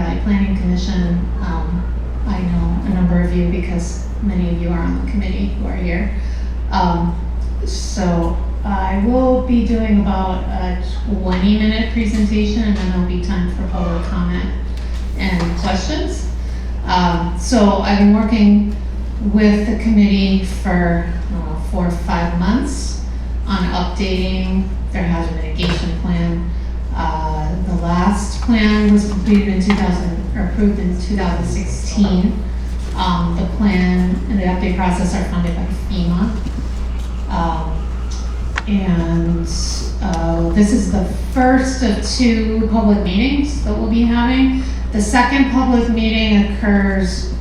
Valley Planning Commission. I know a number of you because many of you are on the committee who are here. So I will be doing about a 20-minute presentation, and then there'll be time for public comment and questions. So I've been working with the committee for 4 or 5 months on updating their hazard mitigation plan. The last plan was completed in approved in 2016. The plan and the update process are funded by FEMA. This is the first of 2 public meetings that we'll be having. The second public meeting occurs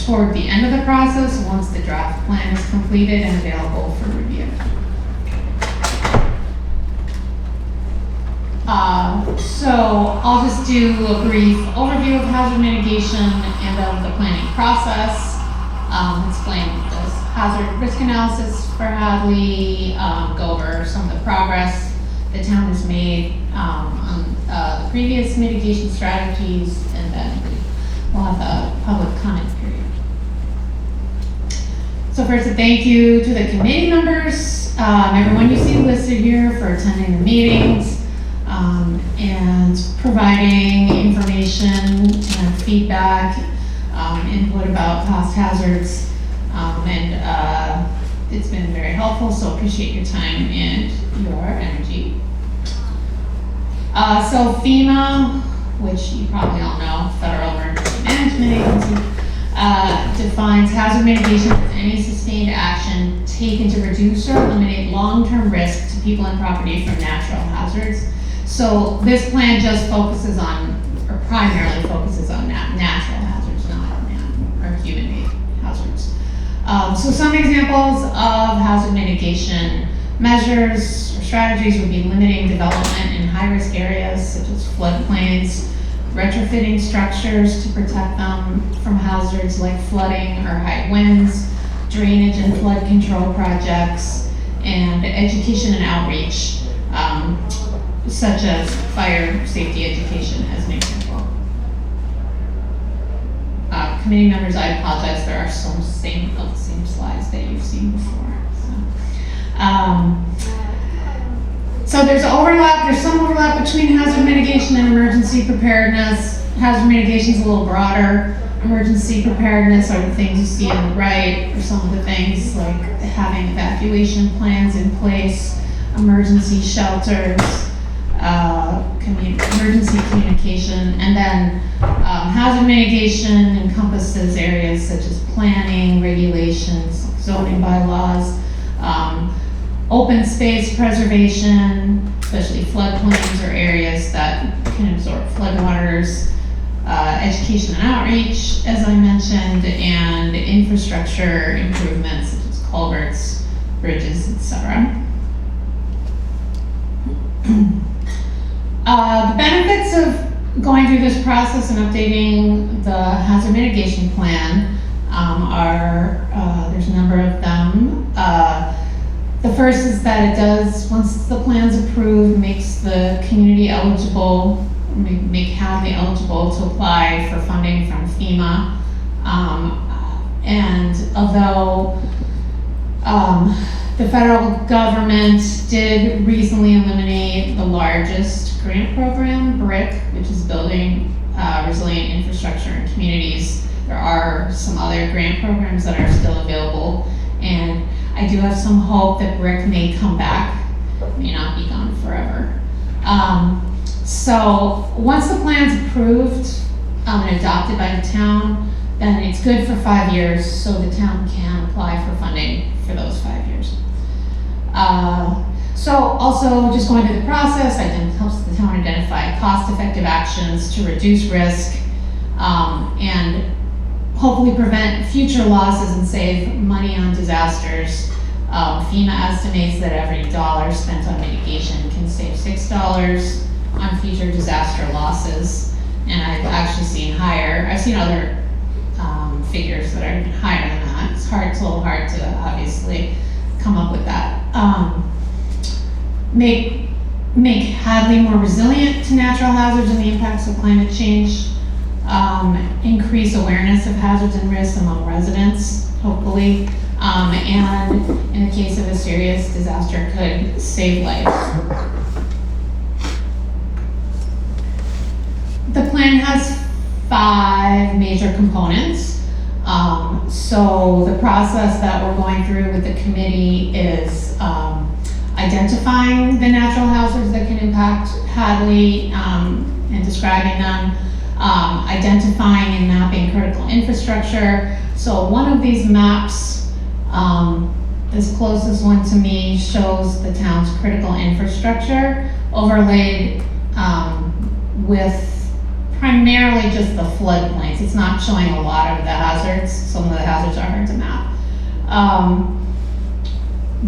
toward the end of the process, once the draft plan is completed and available for review. So I'll just do a brief overview of hazard mitigation and of the planning process, explain this hazard risk analysis for Hadley, go over some of the progress the town has made on the previous mitigation strategies, and then we'll have the public comment period. So first, a thank you to the committee members, everyone you see listed here for attending the meetings, and providing information and feedback, input about past hazards, and it's been very helpful, so appreciate your time and your energy. So FEMA, which you probably all know, Federal Emergency Management Agency, defines hazard mitigation as any sustained action taken to reduce or eliminate long-term risk to people and property from natural hazards. So this plan just focuses on, or primarily focuses on natural hazards, not man or human-made hazards. So some examples of hazard mitigation measures or strategies would be limiting development in high-risk areas such as floodplains, retrofitting structures to protect them from hazards like flooding or high winds, drainage and flood control projects, and education and outreach, such as fire safety education as an example. Committee members, I apologize, there are some same slides that you've seen before. So there's some overlap between hazard mitigation and emergency preparedness. Hazard mitigation is a little broader. Emergency preparedness are the things you see on the right, or some of the things like having evacuation plans in place, emergency shelters, emergency communication, and then hazard mitigation encompasses areas such as planning, regulations, zoning bylaws, open space preservation, especially floodplains or areas that can absorb floodwaters, education and outreach, as I mentioned, and infrastructure improvements such as culverts, bridges, etc. The benefits of going through this process and updating the hazard mitigation plan there's a number of them. The first is that it does, once the plan's approved, makes the community eligible, make Hadley eligible to apply for funding from FEMA. And although the federal government did recently eliminate the largest grant program, BRIC, which is Building Resilient Infrastructure in Communities, there are some other grant programs that are still available, and I do have some hope that BRIC may come back, may not be gone forever. So once the plan's approved and adopted by the town, then it's good for 5 years, so the town can apply for funding for those 5 years. So also just going through the process, helps the town identify cost-effective actions to reduce risk and hopefully prevent future losses and save money on disasters. FEMA estimates that every dollar spent on mitigation can save $6 on future disaster losses, and I've actually seen I've seen other figures that are even higher than that. It's a little hard to obviously come up with that. Make Hadley more resilient to natural hazards and the impacts of climate change. increase awareness of hazards and risks among residents, hopefully, and in the case of a serious disaster could save lives. The plan has 5 major components. So the process that we're going through with the committee is identifying the natural hazards that can impact Hadley and describing them, identifying and mapping critical infrastructure. So one of these maps, this closest one to me, shows the town's critical infrastructure overlaid with primarily just the floodplains. It's not showing a lot of the hazards. Some of the hazards are hard to map.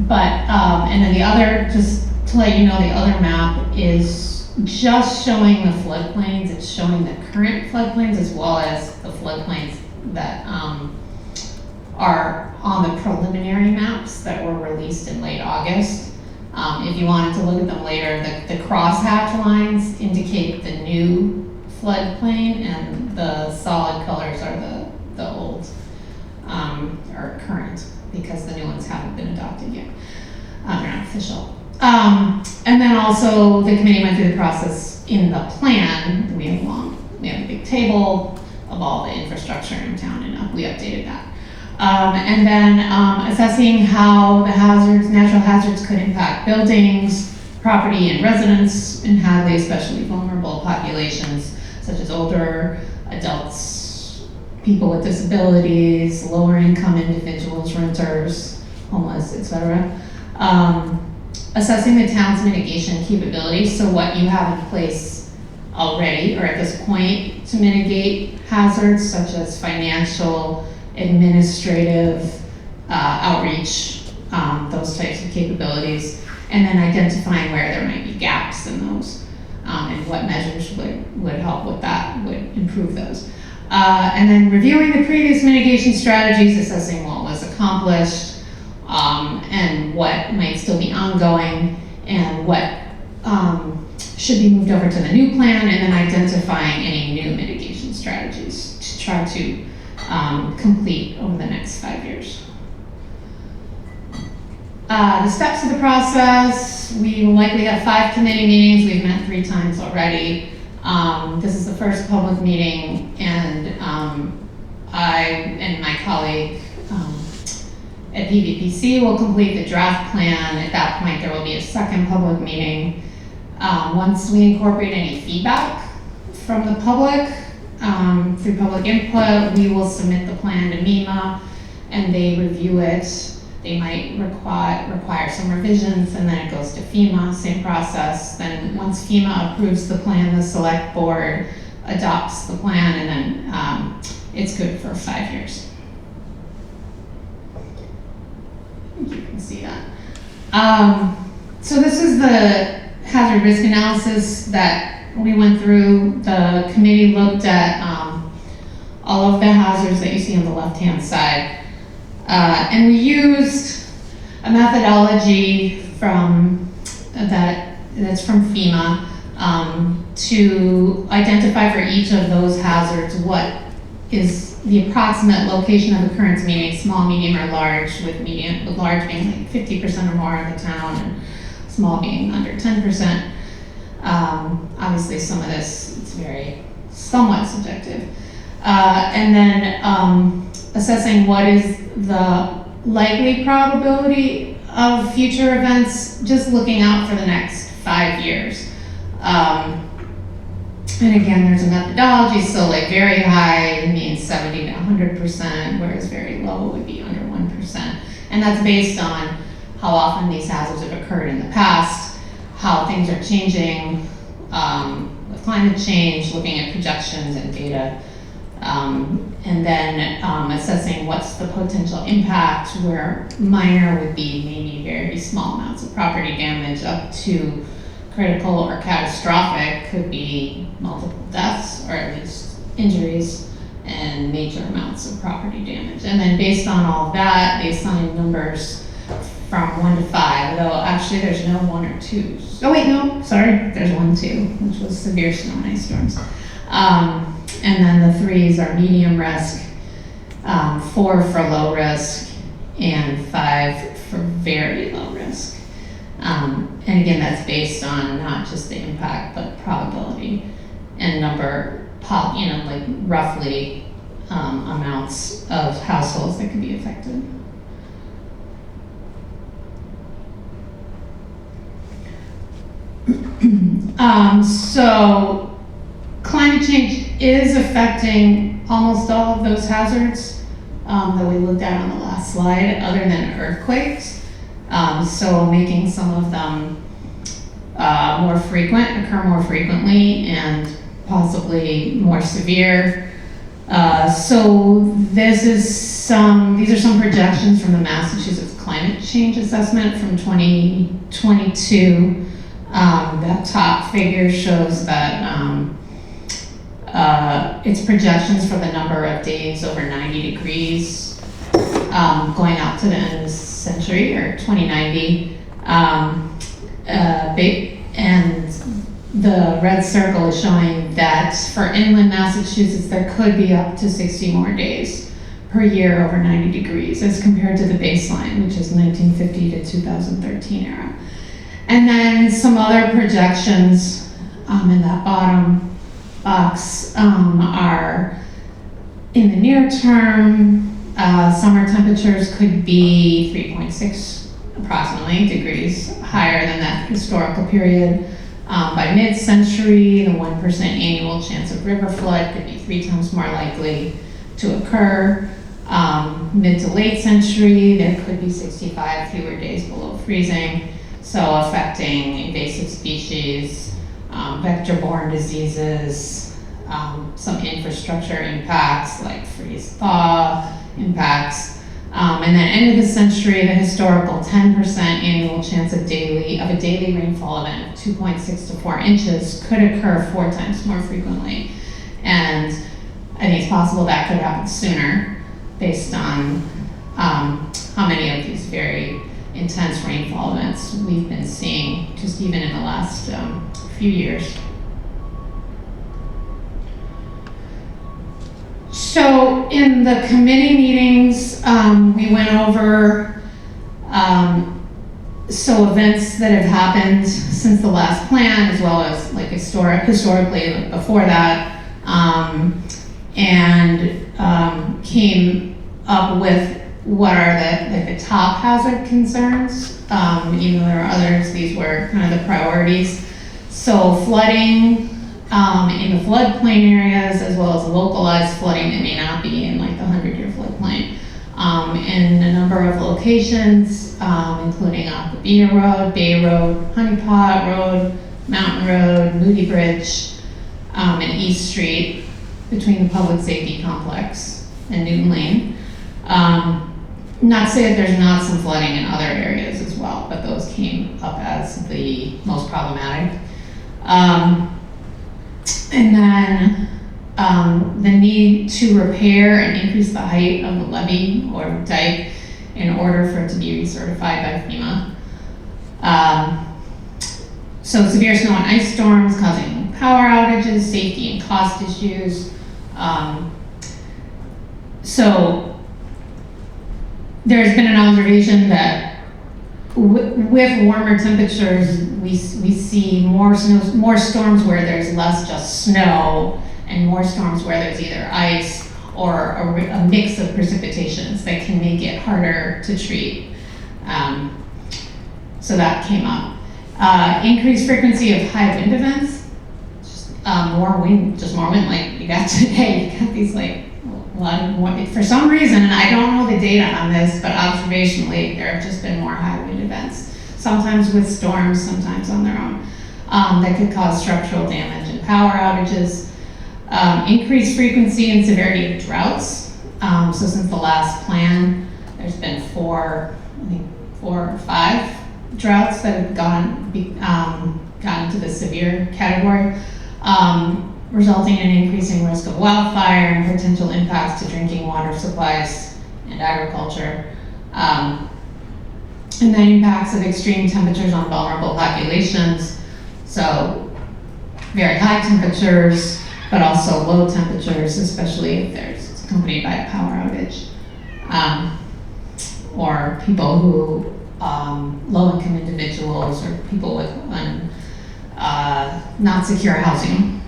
And then the other, just to let you know, the other map is just showing the floodplains. It's showing the current floodplains as well as the floodplains that are on the preliminary maps that were released in late August. If you wanted to look at them later, the crosshatch lines indicate the new floodplain, and the solid colors are the old, or current, because the new ones haven't been adopted yet. They're not official. And then also the committee went through the process in the plan. We have a big table of all the infrastructure in town, and we updated that. And then assessing how the natural hazards could impact buildings, property, and residents in Hadley, especially vulnerable populations such as older adults, people with disabilities, lower income individuals, renters, homeless, etc. Assessing the town's mitigation capabilities, so what you have in place already or at this point to mitigate hazards such as financial, administrative, outreach, those types of capabilities, and then identifying where there might be gaps in those. And what measures would help with that, would improve those. And then reviewing the previous mitigation strategies, assessing what was accomplished, and what might still be ongoing, and what should be moved over to the new plan, and then identifying any new mitigation strategies to try to complete over the next 5 years. The steps of the process, we will likely have 5 committee meetings. We've met 3 times already. This is the first public meeting, and I and my colleague at PVPC will complete the draft plan. At that point, there will be a second public meeting. Once we incorporate any feedback from the public, through public input, we will submit the plan to MEMA, and they review it. They might require some revisions, and then it goes to FEMA, same process. Then once FEMA approves the plan, the select board adopts the plan, and then it's good for 5 years. I think you can see that. So this is the hazard risk analysis that we went through. The committee looked at all of the hazards that you see on the left-hand side. And we used a methodology that's from FEMA to identify for each of those hazards what is the approximate location of occurrence, meaning small, medium, or large, with large being like 50% or more of the town, and small being under 10%. Obviously, some of this is somewhat subjective. And then assessing what is the likely probability of future events, just looking out for the next 5 years. And again, there's a methodology, so like very high means 70 to 100%, whereas very low would be under 1%. And that's based on how often these hazards have occurred in the past, how things are changing with climate change, looking at projections and data, and then assessing what's the potential impact, where minor would be maybe very small amounts of property damage, up to critical or catastrophic could be multiple deaths, or at least injuries, and major amounts of property damage. And then based on all of that, they assign numbers from 1 to 5, though actually there's no 1 or 2. Oh wait, no, sorry, there's 1, 2, which was severe snow and ice storms. And then the 3s are medium risk, 4 for low risk, and 5 for very low risk. And again, that's based on not just the impact, but probability and number, like roughly amounts of households that could be affected. So climate change is affecting almost all of those hazards that we looked at on the last slide, other than earthquakes. So making some of them occur more frequently, and possibly more severe. So these are some projections from the Massachusetts Climate Change Assessment from 2022. That top figure shows that it's projections for the number of days over 90 degrees going out to the end of the century, or 2090. And the red circle is showing that for inland Massachusetts, there could be up to 60 more days per year over 90 degrees as compared to the baseline, which is 1950 to 2013 era. And then some other projections in that bottom box are in the near term, summer temperatures could be 3.6 approximately degrees higher than that historical period. By mid-century, the 1% annual chance of river flood could be 3 times more likely to occur. Mid to late century, there could be 65 fewer days below freezing, so affecting invasive species, vector-borne diseases, some infrastructure impacts like freeze-thaw impacts. And then end of the century, the historical 10% annual chance of a daily rainfall event of 2.6 to 4 inches could occur 4 times more frequently. And I think it's possible that could happen sooner based on how many of these very intense rainfall events we've been seeing just even in the last few years. So in the committee meetings, we went over events that have happened since the last plan, as well as like historically like before that, and came up with what are the top hazard concerns. Even though there are others, these were kind of the priorities. So flooding in the floodplain areas, as well as localized flooding that may not be in like the 100-year floodplain. In a number of locations, including Aquabina Road, Bay Road, Honeypot Road, Mountain Road, Moody Bridge, and East Street between the Public Safety Complex and Newton Lane. Not to say that there's not some flooding in other areas as well, but those came up as the most problematic. And then the need to repair and increase the height of the levee or dike in order for it to be recertified by FEMA. So severe snow and ice storms causing power outages, safety and cost issues. So there's been an observation that with warmer temperatures, we see more storms where there's less just snow, and more storms where there's either ice or a mix of precipitations that can make it harder to treat. So that came up. Increased frequency of high wind events, more wind like you got today. You got these like a lot of more, for some reason, and I don't know the data on this, but observationally, there have just been more high wind events, sometimes with storms, sometimes on their own, that could cause structural damage and power outages. Increased frequency and severity of droughts. So since the last plan, there's been 4 or 5 droughts that have gone into the severe category. Resulting in increasing risk of wildfire and potential impacts to drinking water supplies and agriculture. And then impacts of extreme temperatures on vulnerable populations. So very high temperatures, but also low temperatures, especially if there's accompanied by a power outage. Or people who, low-income individuals or people with not secure housing.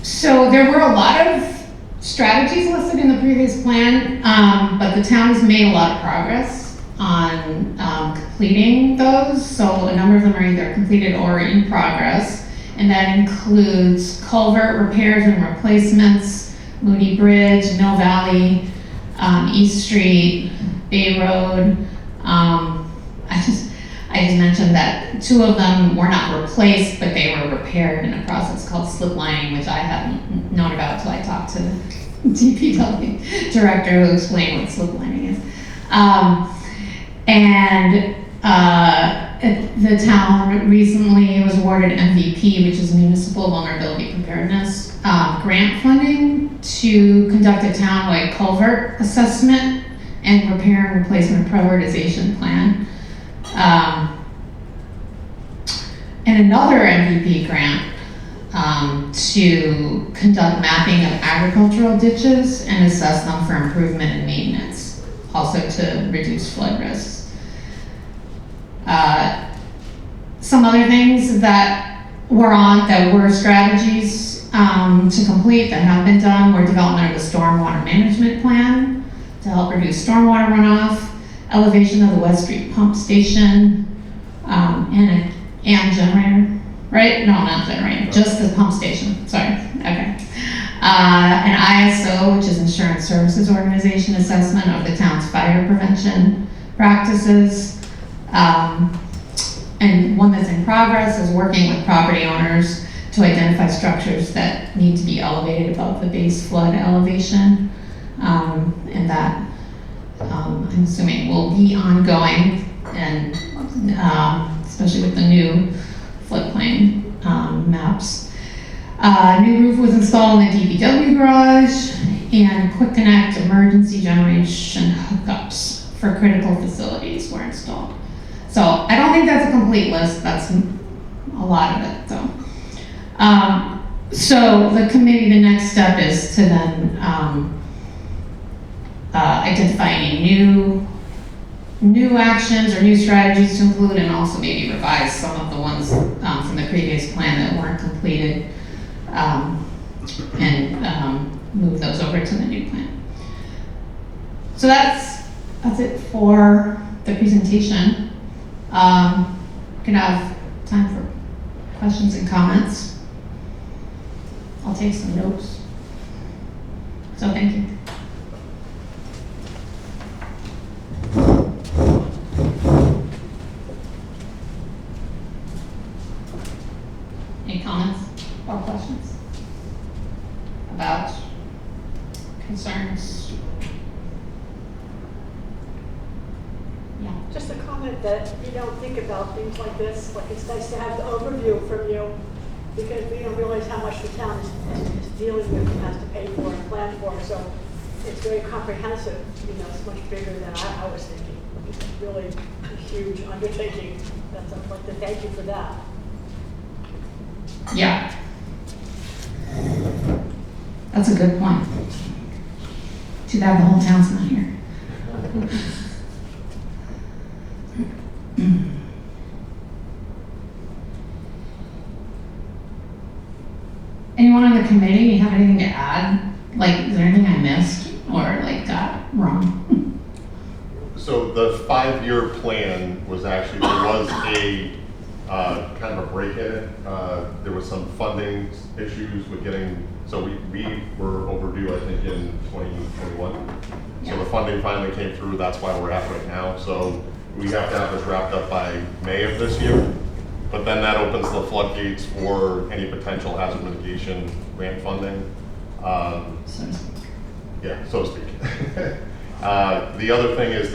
So there were a lot of strategies listed in the previous plan, but the town has made a lot of progress on completing those. So a number of them are either completed or in progress, and that includes culvert repairs and replacements, Moody Bridge, Mill Valley, East Street, Bay Road. I just mentioned that 2 of them were not replaced, but they were repaired in a process called slip lining, which I hadn't known about until I talked to the DPW director who explained what slip lining is. The town recently was awarded MVP, which is Municipal Vulnerability Preparedness, grant funding to conduct a town-wide culvert assessment and repair and replacement prioritization plan. And another MVP grant to conduct mapping of agricultural ditches and assess them for improvement and maintenance, also to reduce flood risks. Some other things that were strategies to complete that have been done were development of a stormwater management plan to help reduce stormwater runoff, elevation of the West Street pump station, and generator, right? No, not generator, just the pump station, sorry, okay. An ISO, which is Insurance Services Organization assessment of the town's fire prevention practices. And one that's in progress is working with property owners to identify structures that need to be elevated above the base flood elevation. And that, I'm assuming, will be ongoing, and especially with the new floodplain maps. New roof was installed in the DPW garage, and quick connect emergency generation hookups for critical facilities were installed. So I don't think that's a complete list. That's a lot of it, though. So the committee, the next step is to then identify any new actions or new strategies to include, and also maybe revise some of the ones from the previous plan that weren't completed, and move those over to the new plan. So that's it for the presentation. Can have time for questions and comments. I'll take some notes. So thank you. Any comments or questions about concerns? Yeah. Just a comment that you don't think about things like this. Like, it's nice to have the overview from you, because we don't realize how much the town is dealing with and has to pay for and plan for. So it's very comprehensive. It's much bigger than I was thinking. It's really a huge undertaking. I'd like to thank you for that. Yeah. That's a good point. Too bad the whole town's not here. Anyone on the committee have anything to add? Like, is there anything I missed or like got wrong? So the 5-year plan was actually, there was a kind of a break in it. There was some funding issues with getting, so we were overdue, I think, in 2021. Yeah. So the funding finally came through. That's why we're at right now. So we have to have this wrapped up by May of this year. But then that opens the floodgates for any potential hazard mitigation grant funding. Yeah, so to speak. The other thing is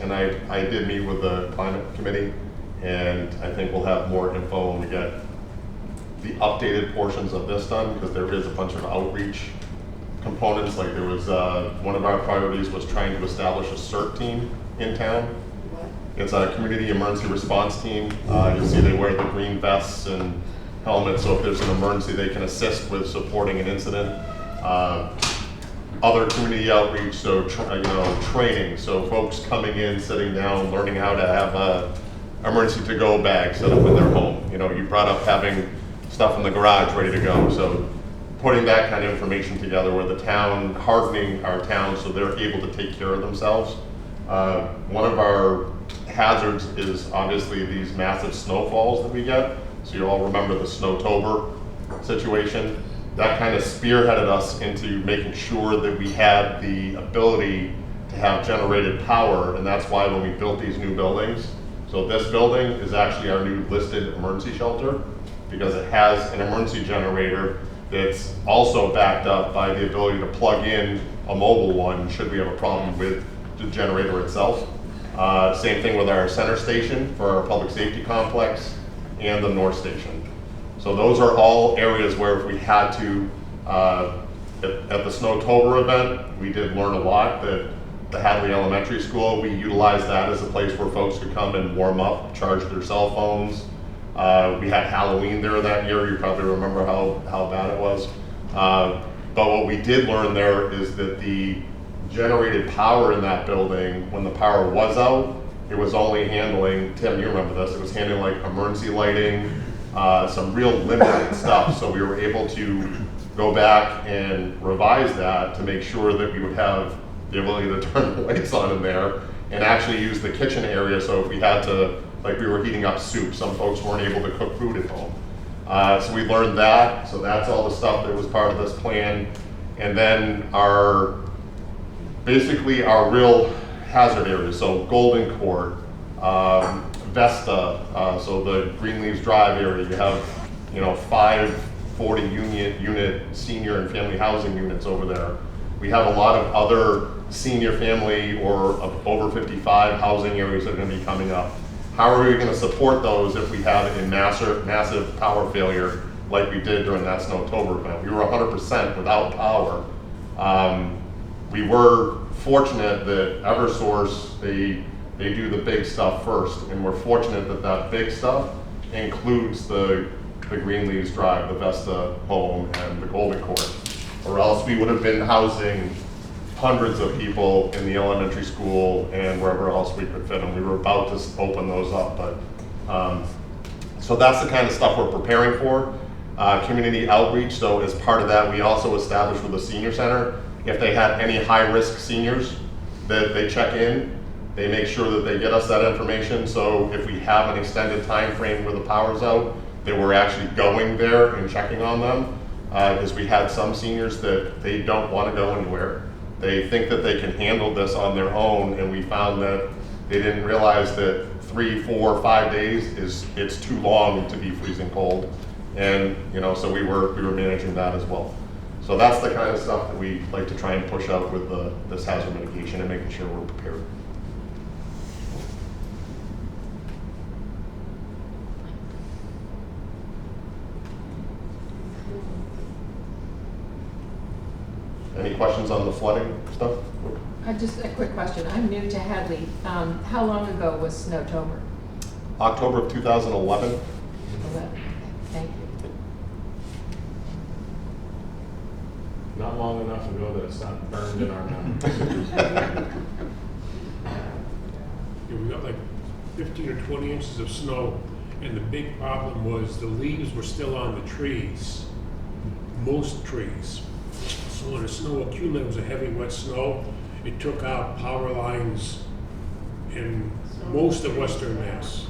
and I did meet with the climate committee, and I think we'll have more info when we get the updated portions of this done, because there is a bunch of outreach components. Like there was, one of our priorities was trying to establish a CERT team in town. It's a community emergency response team. You'll see they wear the green vests and helmets, so if there's an emergency, they can assist with supporting an incident. Other community outreach, so training, so folks coming in, sitting down, learning how to have a emergency to-go bag set up in their home. You brought up having stuff in the garage ready to go, so putting that kind of information together with the town, hardening our town so they're able to take care of themselves. One of our hazards is obviously these massive snowfalls that we get. So you all remember the Snowtober situation. That kind of spearheaded us into making sure that we had the ability to have generated power, and that's why when we built these new buildings, so this building is actually our new listed emergency shelter because it has an emergency generator that's also backed up by the ability to plug in a mobile one should we have a problem with the generator itself. Same thing with our center station for our public safety complex and the North Station. So those are all areas where if we had to, at the Snowtober event, we did learn a lot that the Hadley Elementary School, we utilized that as a place where folks could come and warm up, charge their cell phones. We had Halloween there that year. You probably remember how bad it was. But what we did learn there is that the generated power in that building, when the power was out, it was only handling, Tim, you remember this, it was handling like emergency lighting, some real limited stuff. So we were able to go back and revise that to make sure that we would have the ability to turn the lights on in there and actually use the kitchen area. So if we had to, like we were heating up soup, some folks weren't able to cook food at home. So we learned that. So that's all the stuff that was part of this plan. And then basically our real hazard areas. So Golden Court, Vesta, so the Greenleaves Drive area, you have 5 40 unit senior and family housing units over there. We have a lot of other senior family or over 55 housing areas that are going to be coming up. How are we going to support those if we have a massive power failure like we did during that Snowtober event? We were 100% without power. We were fortunate that Eversource, they do the big stuff first, and we're fortunate that that big stuff includes the Greenleaves Drive, the Vesta home, and the Golden Court, or else we would have been housing hundreds of people in the elementary school and wherever else we could fit them. We were about to open those up, but so that's the kind of stuff we're preparing for. Community outreach, so as part of that, we also established with the senior center, if they had any high-risk seniors that they check in, they make sure that they get us that information. So if we have an extended time frame where the power's out, that we're actually going there and checking on them. Because we had some seniors that they don't want to go anywhere. They think that they can handle this on their own, and we found that they didn't realize that 3, 4, 5 days it's too long to be freezing cold. And so we were managing that as well. So that's the kind of stuff that we like to try and push out with this hazard mitigation and making sure we're prepared. Any questions on the flooding stuff? Just a quick question. I'm new to Hadley. How long ago was Snowtober? October of 2011. 11. Thank you. Not long enough ago that it's not burned in our memory. We got like 15 or 20 inches of snow, and the big problem was the leaves were still on the trees, most trees. So when the snow accumulated, it was a heavy wet snow, it took out power lines in most of Western Mass.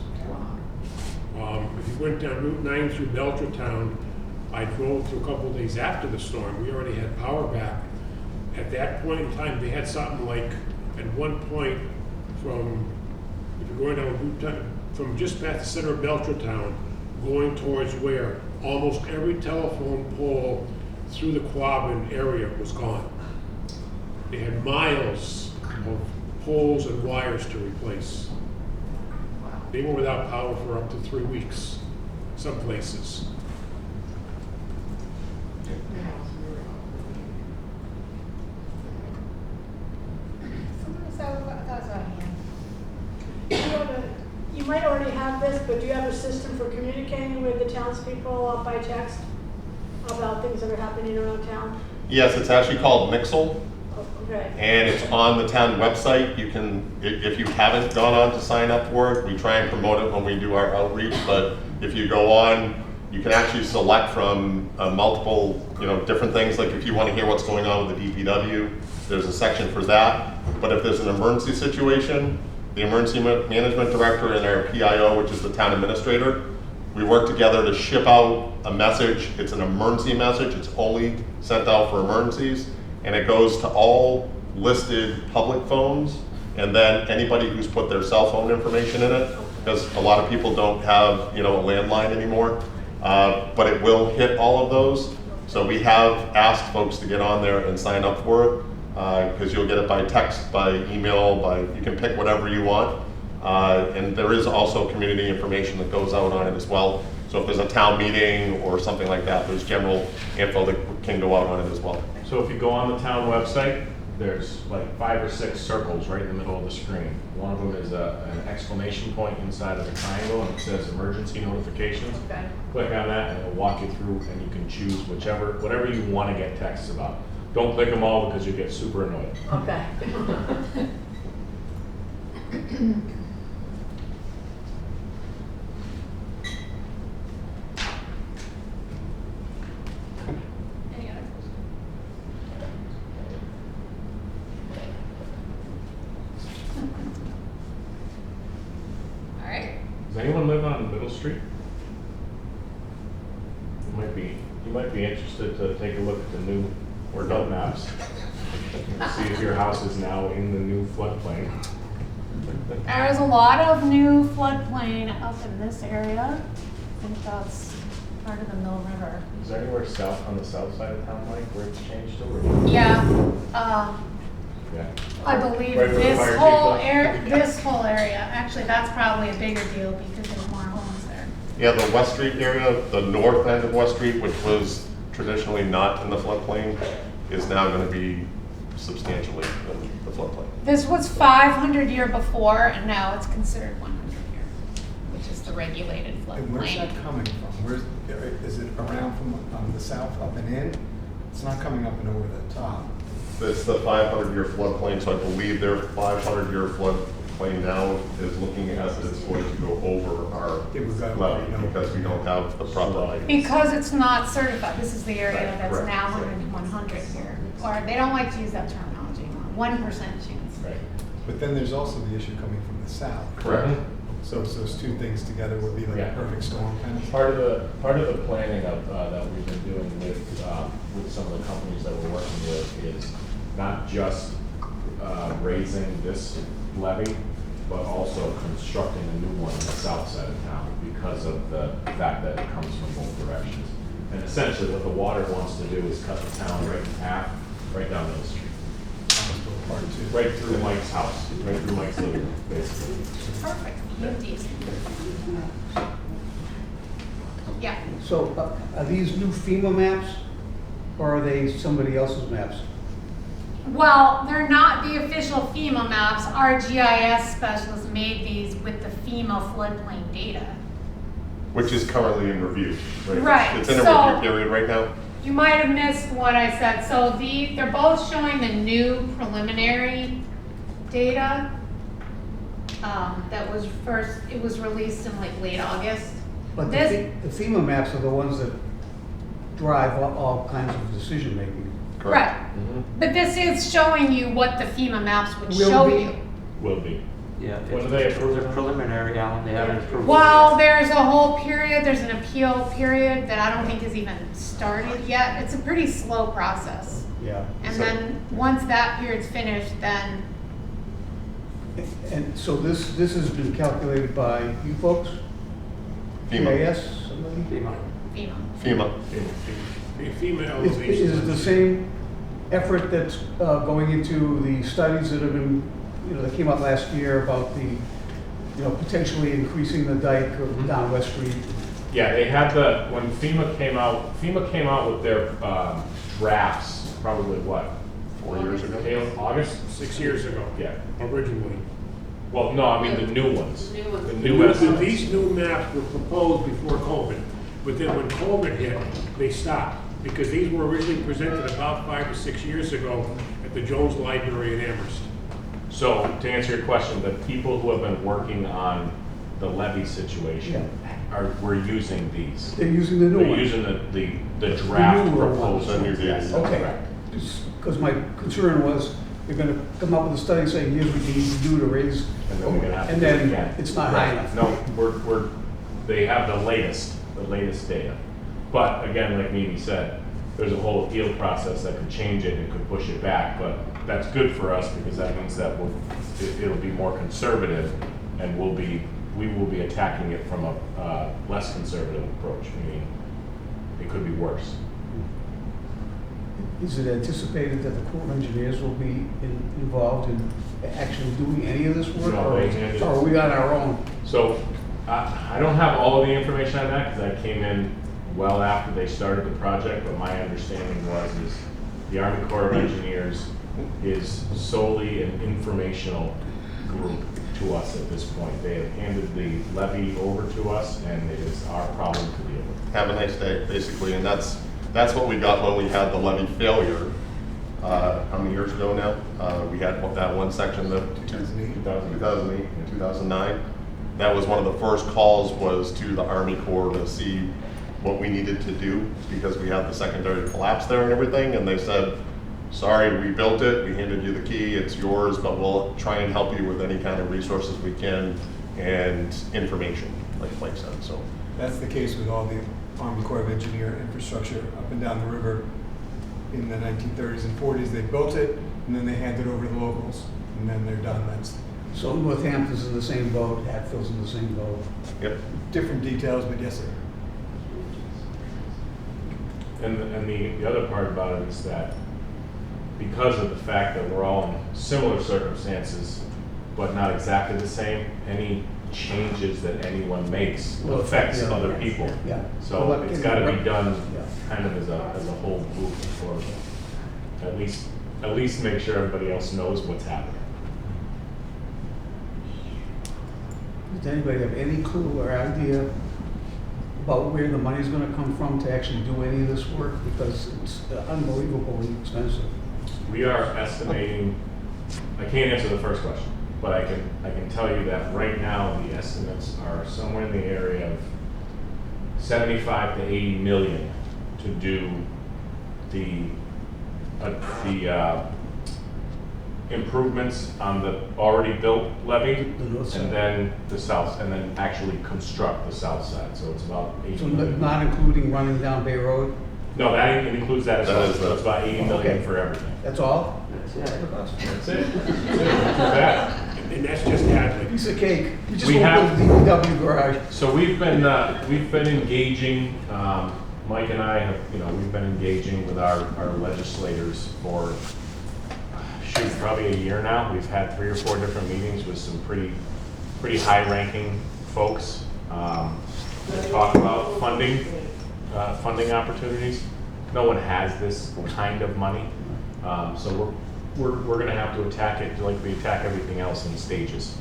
If you went down Route 9 through Belchertown, I drove through a couple of days after the storm. We already had power back. At that point in time, they had something like, at one point, if you're going down Route 10, from just past the center of Belchertown, going towards where almost every telephone pole through the Quabbin area was gone. They had miles of poles and wires to replace. They were without power for up to 3 weeks, some places. You know, might already have this, but do you have a system for communicating with the townspeople by text about things that are happening around town? Yes, it's actually called Mixel, Oh, okay. and it's on the town website. You can, if you haven't gone on to sign up for it, we try and promote it when we do our outreach, but if you go on, you can actually select from multiple, different things, like if you want to hear what's going on with the DPW, there's a section for that. But if there's an emergency situation, the emergency management director and our PIO, which is the town administrator, we work together to ship out a message. It's an emergency message. It's only sent out for emergencies, and it goes to all listed public phones, and then anybody who's put their cell phone information in it, because a lot of people don't have, a landline anymore. But it will hit all of those. So we have asked folks to get on there and sign up for it, because you'll get it by text, by email, you can pick whatever you want. And there is also community information that goes out on it as well. So if there's a town meeting or something like that, there's general info that can go out on it as well. So if you go on the town website, there's like 5 or 6 circles right in the middle of the screen. One of them is an exclamation point inside of a triangle, and it says emergency notifications. Okay. Click on that and it'll walk you through, and you can choose whatever you want to get texts about. Don't click them all because you get super annoyed. Okay. Any other questions? All right. Does anyone live on Middle Street? You might be interested to take a look at the new flood maps. See if your house is now in the new floodplain. There's a lot of new floodplain up in this area. I think that's part of the Mill River. Is there anywhere south on the south side of town, Mike, where it's changed to? Or? Yeah, Yeah. I believe Right where the this fire chief whole was? this whole area, actually, that's probably a bigger deal because there's more homes there. Yeah, the West Street area, the north end of West Street, which was traditionally not in the floodplain, is now going to be substantially in the floodplain. This was 500 year before, and now it's considered 100 year, which is the regulated And where's that floodplain. coming from? Is it around from the south up and in? It's not coming up and over the top. It's the 500-year floodplain, so I believe their 500-year floodplain now is looking at it's going to go over our It was that levy way, no. because we don't have the proper. Because it's not certified, this is the area Right, that's correct. now 100 here. Or they don't like to use that terminology anymore, 1% chance. Right. But then there's also the issue coming from the south. Correct. So it's those two things together would be like Yeah. a perfect storm kind of. Part of the planning of, that we've been doing with some of the companies that we're working with is not just raising this levy, but also constructing a new one on the south side of town because of the fact that it comes from both directions. And essentially what the water wants to do is cut the town right in half, right down Middle Street. Part two. Right through Mike's house, right through Mike's living room, basically. Perfect, yeah. So are these new FEMA maps, or are they somebody else's maps? Well, they're not the official FEMA maps. Our GIS specialist made these with the FEMA floodplain data. Which is currently in review, right? Right, It's in a so- review period right now. You might have missed what I said. So they're both showing the new preliminary data. That was it was released in like late August. But This, the FEMA maps are the ones that drive all kinds of decision making. right. Mm-hmm. But this is showing you what the FEMA maps would Will show be. you. Will be. Yeah. When do they approve They're it? preliminary, Alan, they haven't approved it Well, yet. there's a whole period, there's an appeal period that I don't think is even started yet. It's a pretty slow process. Yeah. And So- then, once that period's finished, then, And so this has been calculated by you folks? FEMA. GIS, somebody? FEMA. FEMA. FEMA. A female Is elevation. it the same effort that's going into the studies that have been, that came out last year about the, potentially increasing the dike down West Street? Yeah, they had when FEMA came out with their drafts, probably what? 4 years ago. August? 6 years ago, Yeah. originally. Well, no, I mean the new ones. New ones. The new estimates. These new maps were proposed before COVID, but then when COVID hit, they stopped. Because these were originally presented about 5 or 6 years ago at the Jones Library in Amherst. So to answer your question, the people who have been working on the levy situation we're using these. They're using the new They're one. using the draft newer ones. proposal. The new Yes, dates. that's Okay, correct. because my concern was, you're gonna come up with a study saying, here's what you need to do to raise, And then we're gonna have to and do it then again. it's not high enough. No, they have the latest data. But again, like Mimi said, there's a whole appeal process that could change it and could push it back, but that's good for us because that means that it'll be more conservative and we will be attacking it from a less conservative approach, meaning it could be worse. Is it anticipated that the Corps of Engineers will be involved in actually doing any of this work? No, Or they- are we on our own? So I don't have all of the information on that because I came in well after they started the project, but my understanding is the Army Corps of Engineers is solely an informational group to us at this point. They have handed the levy over to us and it is our problem to deal with. Have a nice day, basically, and that's what we got when we had the levy failure. How many years ago now? We had that one section, the 2008. 2008 and 2009. That was one of the first calls was to the Army Corps to see what we needed to do because we had the secondary collapse there and everything, and they said, sorry, we built it, we handed you the key, it's yours, but we'll try and help you with any kind of resources we can and information, like Mike said, so. That's the case with all the Army Corps of Engineer infrastructure up and down the river. In the 1930s and 40s, they built it, and then they handed it over to the locals, and then they're done. That's So Northampton's in the same boat, Hatfield's in the same boat. Yep. different details, but yes, sir. And the other part about it is that because of the fact that we're all in similar circumstances, but not exactly the same, any changes that anyone makes Will affect affects the other others. people. Yeah. So Well, it's gotta be done Yeah. kind of as a whole group or at least make sure everybody else knows what's happening. Does anybody have any clue or idea about where the money's gonna come from to actually do any of this work? Because it's unbelievably expensive. We are estimating, I can't answer the first question, but I can tell you that right now, the estimates are somewhere in the area of 75 to 80 million to do the improvements on the already built levee, The north side. and then the south, and then actually construct the south side, so it's about 80 So million. not including running down Bay Road? No, that includes that as That well, is so it's about 80 million Okay. for everything. That's all? That's it. That's it. That. And that's just Hadley. Piece of cake. You just We won't have- build a DPW garage. So we've been engaging, Mike and I have, we've been engaging with our legislators for, probably a year now. We've had 3 or 4 different meetings with some pretty high-ranking folks to talk about funding opportunities. No one has this kind of money, so we're going to have to attack it like we attack everything else in stages.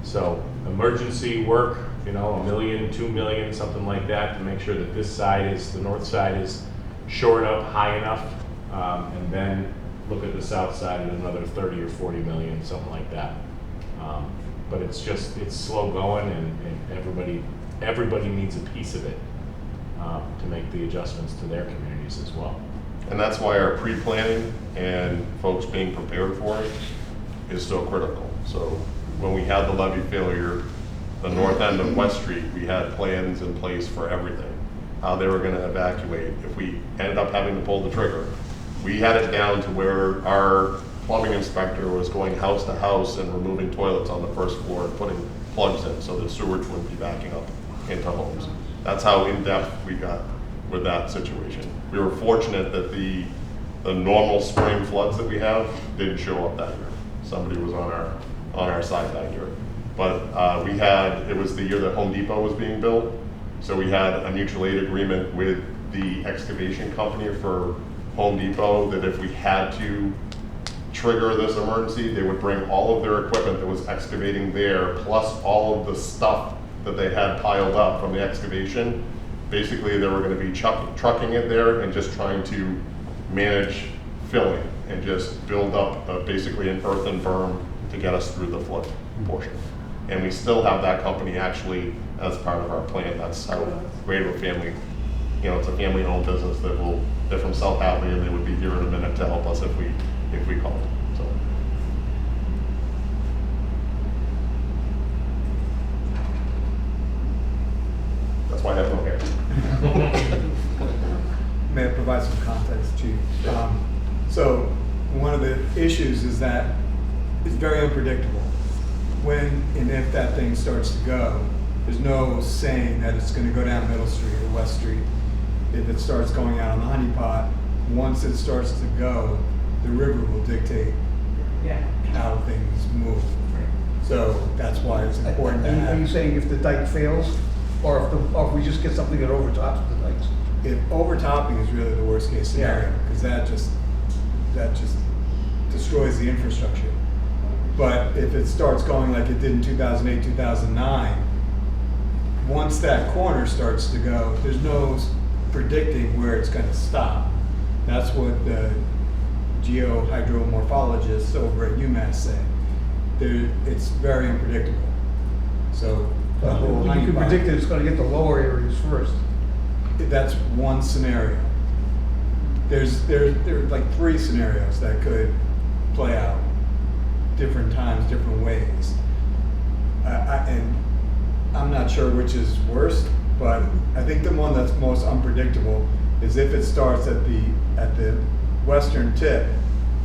So emergency work, $1 million, $2 million, something like that, to make sure that the north side is shored up high enough, and then look at the south side at another 30 or 40 million, something like that. But it's slow going, and everybody needs a piece of it to make the adjustments to their communities as well. And that's why our pre-planning and folks being prepared for it is so critical. So when we had the levee failure, the north end of West Street, we had plans in place for everything, how they were going to evacuate. If we ended up having to pull the trigger, we had it down to where our plumbing inspector was going house to house and removing toilets on the first floor and putting plugs in so that sewage wouldn't be backing up into homes. That's how in-depth we got with that situation. We were fortunate that the normal spring floods that we have didn't show up that year. Somebody was on our side that year. But it was the year that Home Depot was being built, so we had a mutual aid agreement with the excavation company for Home Depot that if we had to trigger this emergency, they would bring all of their equipment that was excavating there, plus all of the stuff that they had piled up from the excavation. Basically, they were gonna be trucking it there and just trying to manage filling and just build up basically an earthen berm to get us through the flood portion. And we still have that company actually as part of our plan. That's how we have a family, it's a family-owned business they're from South Hadley, and they would be here in a minute to help us if we called. So. That's why I have no hair. May I provide some context, Chief? So one of the issues is that it's very unpredictable. When and if that thing starts to go, there's no saying that it's going to go down Middle Street or West Street. If it starts going out on the Honey Pot, once it starts to go, the river will dictate how things move. So that's why it's important to Are you have. saying if the dike fails, or if we just get something that overtops the dikes? If overtopping is really the worst case scenario, because that just destroys the infrastructure. But if it starts going like it did in 2008, 2009, once that corner starts to go, there's no predicting where it's going to stop. That's what the geohydromorphologists over at UMass say. It's very unpredictable. So the whole You can predict that it's gonna get the lower areas first. that's one scenario. There are like 3 scenarios that could play out different times, different ways. And I'm not sure which is worst, but I think the one that's most unpredictable is if it starts at the western tip,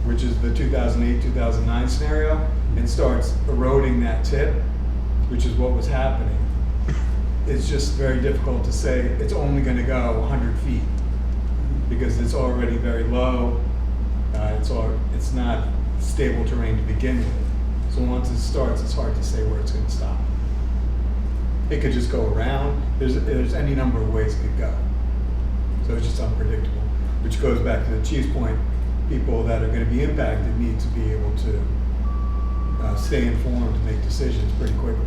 which is the 2008-2009 scenario, and starts eroding that tip, which is what was happening. It's just very difficult to say it's only going to go 100 feet because it's already very low. It's not stable terrain to begin with. So once it starts, it's hard to say where it's going to stop. It could just go around. There's any number of ways it could go. So it's just unpredictable, which goes back to the Chief's point. People that are going to be impacted need to be able to stay informed and make decisions pretty quickly.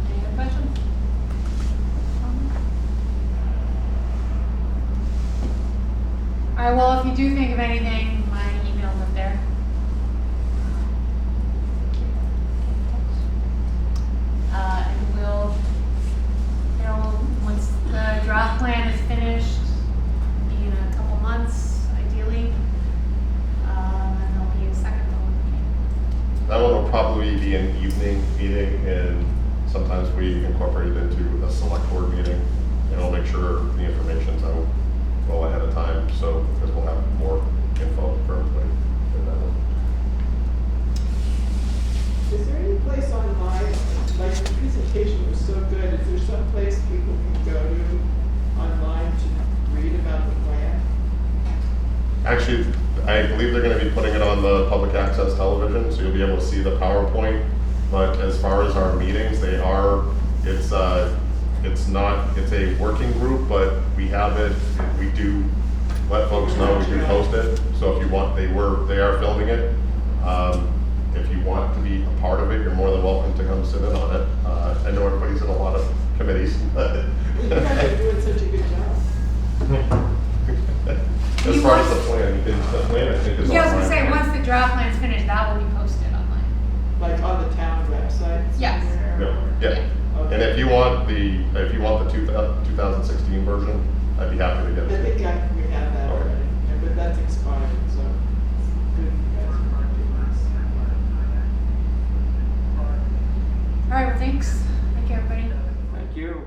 Any other questions? All right, well, if you do think of anything, my email's up there. And we'll, once the draft plan is finished, be in a couple months, ideally, and there'll be a second public meeting. That one will probably be an evening meeting, and sometimes we incorporate it into a select board meeting, and we'll make sure the information's out well ahead of time, so, because we'll have more info for everybody in that one. Is there any place online, like the presentation was so good, is there some place people can go to online to read about the plan? Actually, I believe they're gonna be putting it on the public access television, so you'll be able to see the PowerPoint. But as far as our meetings, it's a working group, but we have it, we do let folks know, we do post it. So if you want, they are filming it. If you want to be a part of it, you're more than welcome to come sit in on it. I know everybody's in a lot of committees, but. You guys are doing such a good job. As far as the plan, the plan I think is. Yeah, I was gonna online, say, right? once the draft plan's finished, that will be posted online. Like on the town website? Yes. somewhere? Yeah. Okay. And if you want the 2016 version, I'd be happy to get I it. think we have that Okay. already, but that's expired, so good you guys are doing this. All right, well, thanks. Thank you, everybody. Thank you.